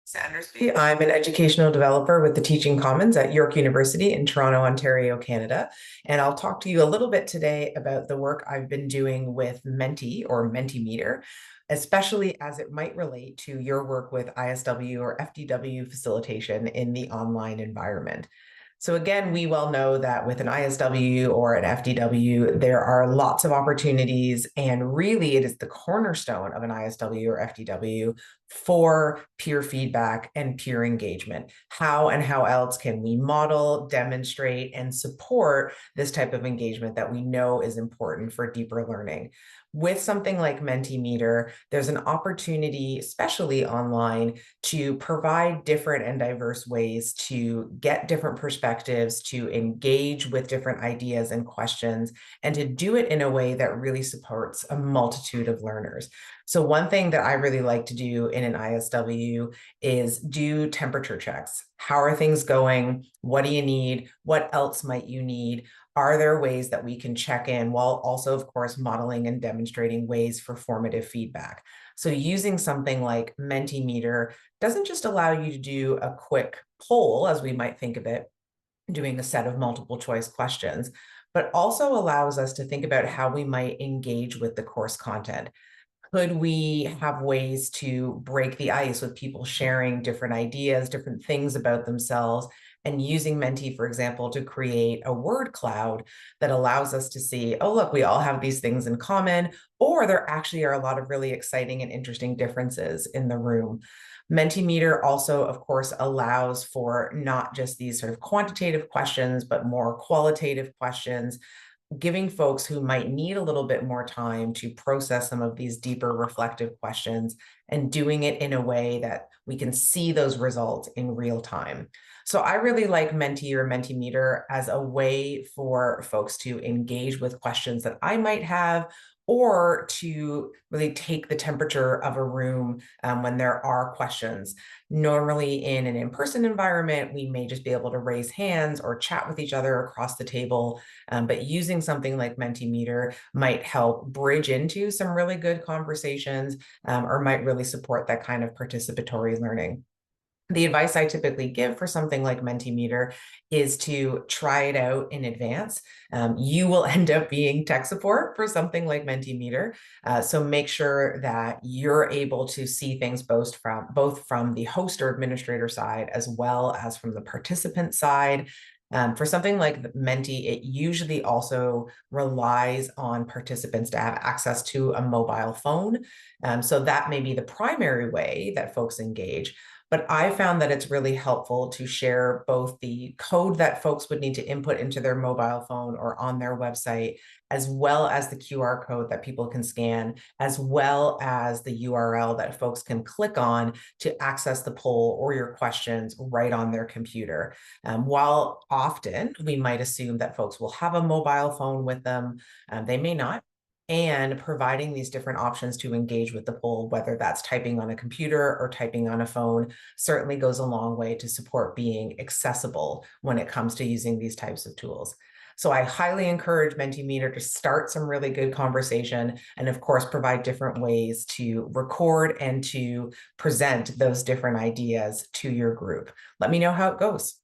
Lisa Endersby. I'm an educational developer with the Teaching Commons at York University in Toronto, Ontario, Canada. And I'll talk to you a little bit today about the work I've been doing with Menti or Mentimeter, especially as it might relate to your work with ISW or FDW facilitation in the online environment. So again, we well know that with an ISW or an FDW, there are lots of opportunities, and really it is the cornerstone of an ISW or FDW for peer feedback and peer engagement. How and how else can we model, demonstrate, and support this type of engagement that we know is important for deeper learning? With something like Mentimeter, there's an opportunity, especially online, to provide different and diverse ways to get different perspectives, to engage with different ideas and questions, and to do it in a way that really supports a multitude of learners. So one thing that I really like to do in an ISW is do temperature checks. How are things going? What do you need? What else might you need? Are there ways that we can check in while also, of course, modeling and demonstrating ways for formative feedback? So using something like Mentimeter doesn't just allow you to do a quick poll, as we might think of it, doing a set of multiple choice questions, but also allows us to think about how we might engage with the course content. Could we have ways to break the ice with people sharing different ideas, different things about themselves, and using Menti, for example, to create a word cloud that allows us to see, oh, look, we all have these things in common, or there actually are a lot of really exciting and interesting differences in the room. Mentimeter also, of course, allows for not just these sort of quantitative questions, but more qualitative questions, giving folks who might need a little bit more time to process some of these deeper reflective questions and doing it in a way that we can see those results in real time. So I really like Menti or Mentimeter as a way for folks to engage with questions that I might have, or to really take the temperature of a room when there are questions. Normally in an in-person environment, we may just be able to raise hands or chat with each other across the table, but using something like Mentimeter might help bridge into some really good conversations, or might really support that kind of participatory learning. The advice I typically give for something like Mentimeter is to try it out in advance. You will end up being tech support for something like Mentimeter. So make sure that you're able to see things both from the host or administrator side as well as from the participant side. For something like Menti, it usually also relies on participants to have access to a mobile phone. So that may be the primary way that folks engage. But I found that it's really helpful to share both the code that folks would need to input into their mobile phone or on their website, as well as the QR code that people can scan, as well as the URL that folks can click on to access the poll or your questions right on their computer. While often we might assume that folks will have a mobile phone with them, they may not. And providing these different options to engage with the poll, whether that's typing on a computer or typing on a phone, certainly goes a long way to support being accessible when it comes to using these types of tools. So I highly encourage Mentimeter to start some really good conversation, and of course, provide different ways to record and to present those different ideas to your group. Let me know how it goes.